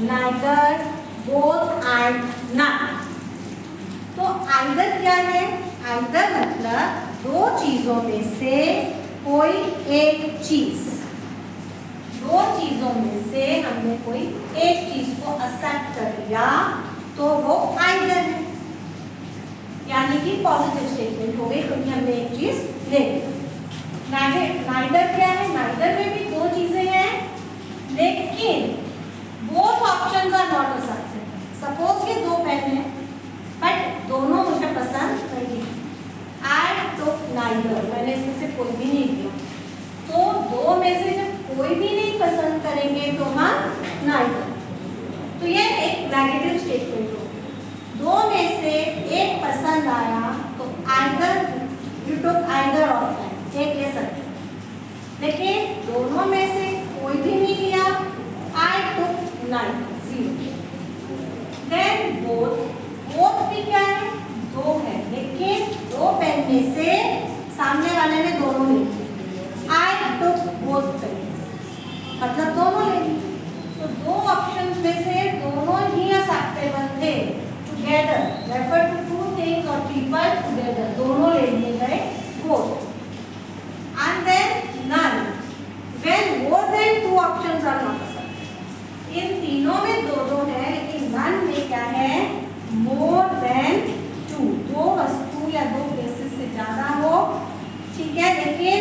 neither, both and none. तो either क्या है? either मतलब दो चीजों में से कोई एक चीज, दो चीजों में से हमने कोई एक चीज को एक्सेप्ट कर लिया तो वो either है, यानी कि पॉजिटिव स्टेटमेंट हो गई क्योंकि हमने एक चीज ले ली। नाइदर क्या है? नाइदर में भी दो चीजें हैं लेकिन both options are not accepted. Suppose के दो पेन हैं बट दोनों मुझे पसंद नहीं है। आई टुक नाइदर, मैंने इसमें से कोई भी नहीं लिया। तो दो में से जब कोई भी नहीं पसंद करेंगे तो हम नाइदर, तो ये एक नेगेटिव स्टेटमेंट हो। दो में से एक पसंद आया तो either, you took either of them, एक ले सकते। लेकिन दोनों में से कोई भी नहीं लिया, I took neither, zero. Then both, both भी क्या है? दो है, लेकिन दो पेन में से सामने वाले ने दोनों ले लिए। आई टुक बोथ पेन्स, मतलब दोनों ले लिए। तो दो ऑप्शन में से दोनों ही एक्सेप्टेबल थे। Together refer to two things और पीपल टुगेदर, दोनों ले लिए गए both. And then none, when more than two options are not accepted. इन तीनों में दो दो है लेकिन नन में क्या है? मोर देन टू, दो वस्तु या दो प्लेसेस से ज्यादा हो, ठीक है, लेकिन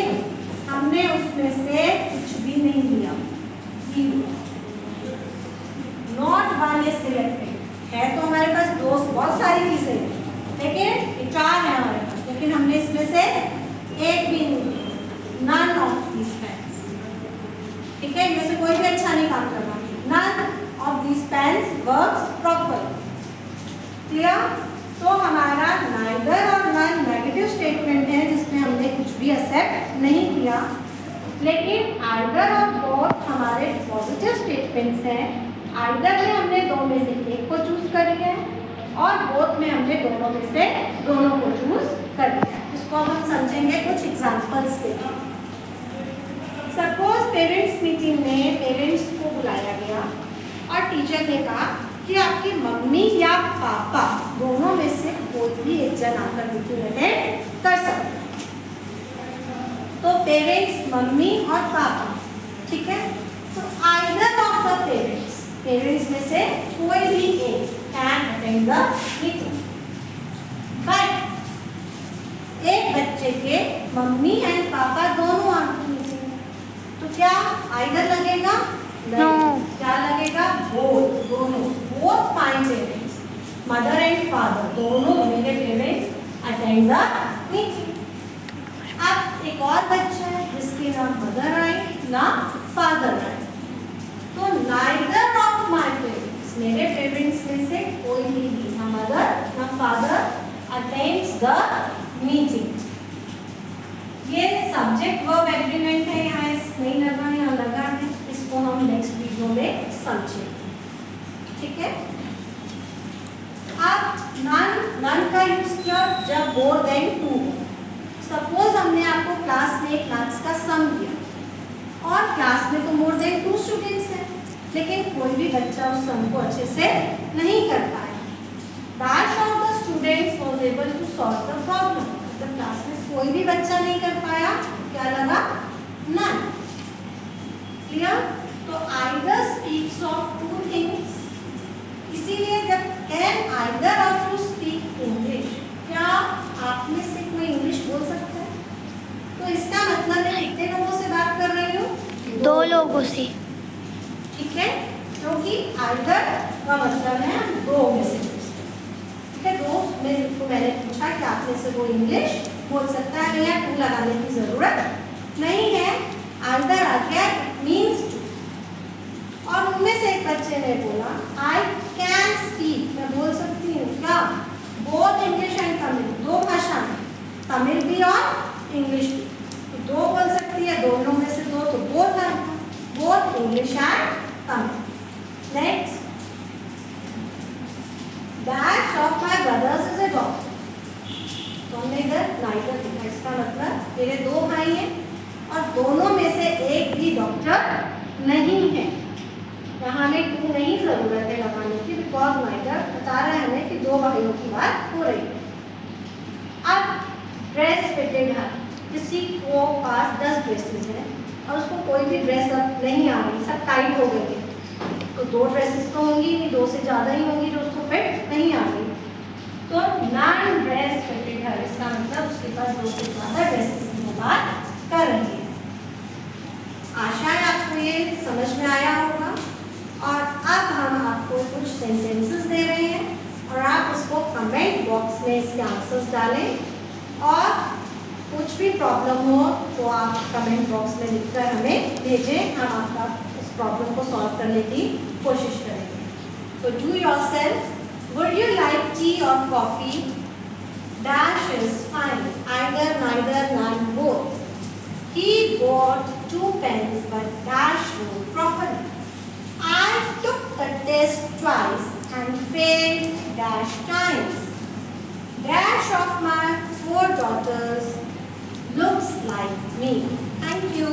हमने उसमें से कुछ भी नहीं लिया, zero. Not one is selected, है तो हमारे पास दो बहुत सारी चीजें हैं लेकिन चार है हमारे पास, लेकिन हमने इसमें से एक भी नहीं लिया। नन ऑफ दीज पेन्स, ठीक है, इनमें से कोई भी अच्छा नहीं काम कर रहा। None of these pens works properly, clear? तो हमारा नाइदर और नन नेगेटिव स्टेटमेंट है जिसमें हमने कुछ भी एक्सेप्ट नहीं किया, लेकिन आइदर और बोथ हमारे पॉजिटिव स्टेटमेंट्स हैं। आइदर में हमने दो में से एक को चूज कर लिया है और बोथ में हमने दोनों में से दोनों को चूज कर लिया है। इसको हम समझेंगे कुछ एग्जांपल्स से। सपोज पेरेंट्स मीटिंग में पेरेंट्स को बुलाया गया और टीचर ने कहा कि आपकी मम्मी या पापा दोनों में से कोई भी एक जन आकर मीटिंग अटेंड कर सकते हैं। तो पेरेंट्स मम्मी और पापा, ठीक है, तो either of the parents, parents में से कोई भी एक can attend the meeting. But एक बच्चे के मम्मी एंड पापा दोनों आते मीटिंग में, तो क्या आइदर लगेगा? No. क्या लगेगा? बोथ, दोनों, both my parents, mother and father, दोनों मेरे पेरेंट्स अटेंड द मीटिंग। अब एक और बच्चा है जिसके ना मदर आई ना फादर आई, तो नाइदर ऑफ माय पेरेंट्स, मेरे पेरेंट्स में से कोई भी ना मदर ना फादर अटेंड्स द मीटिंग। ये सब्जेक्ट वर्ब एग्रीमेंट है, यहाँ नहीं लगा, यहाँ लगा है, इसको हम नेक्स्ट वीडियो में समझेंगे, ठीक है। अब नन का यूज किया जब मोर देन टू। सपोज हमने आपको क्लास में एक मैथ्स का सम दिया और क्लास में तो मोर देन टू स्टूडेंट्स हैं, लेकिन कोई भी बच्चा उस सम को अच्छे से नहीं कर पाया। That of the students was able to solve the problem. जब क्लास में कोई भी बच्चा नहीं कर पाया, क्या लगा? None, clear? तो either speaks of two things, इसीलिए जब can either of you speak English, क्या आप में से कोई इंग्लिश बोल सकता है? तो इसका मतलब मैं कितने लोगों से बात कर रही हूँ? दो लोगों से, ठीक है, क्योंकि आइदर का मतलब है दो में से, ठीक है। दो में तो मैंने पूछा कि आप में से वो इंग्लिश बोल सकता है, या टू लगाने की जरूरत नहीं है। आइदर आ गया, इट मीन्स टू। और उनमें से एक बच्चे ने बोला आई कैन स्पीक, मैं बोल सकती हूँ क्या? बोथ इंग्लिश एंड तमिल, दो भाषा में, तमिल भी और इंग्लिश भी, तो दो बोल सकती है, दोनों में से दो, तो both English and Tamil. Next, that of my brothers is a doctor, तो हमने इधर नाइदर लिखा, इसका मतलब मेरे दो भाई हैं और दोनों में से एक भी डॉक्टर नहीं है, यहाँ में टू नहीं जरूरत। ज़रूरत है लगाने की, बिकॉज नाइदर बता रहे हैं हमें कि दो भाइयों की बात हो रही है। अब ड्रेस फिटेड है, किसी को पास 10 ड्रेसेस हैं और उसको कोई भी ड्रेस अब नहीं आ रही, सब टाइट हो गई है, तो 2 ड्रेसेस तो होंगी नहीं, 2 से ज़्यादा ही होंगी जो उसको फिट नहीं आ रही। तो नॉन ड्रेस फिटेड है, इसका मतलब उसके पास 2 से ज़्यादा ड्रेसेस की बात कर रही है। आशा है आपको ये समझ में आया होगा। और अब हम आपको कुछ सेंटेंसेस दे रहे हैं और आप उसको कमेंट बॉक्स में इसके आंसर्स डालें और कुछ भी प्रॉब्लम हो तो आप कमेंट बॉक्स में लिखकर हमें भेजें, हम आपका उस प्रॉब्लम को सॉल्व करने की कोशिश करेंगे। तो do yourself, would you like T और coffee? Dash is fine, either, neither, none, both. He bought 2 pens but Dash wrote properly. I took the test twice and failed Dash times. Dash of my 4 daughters looks like me. Thank you.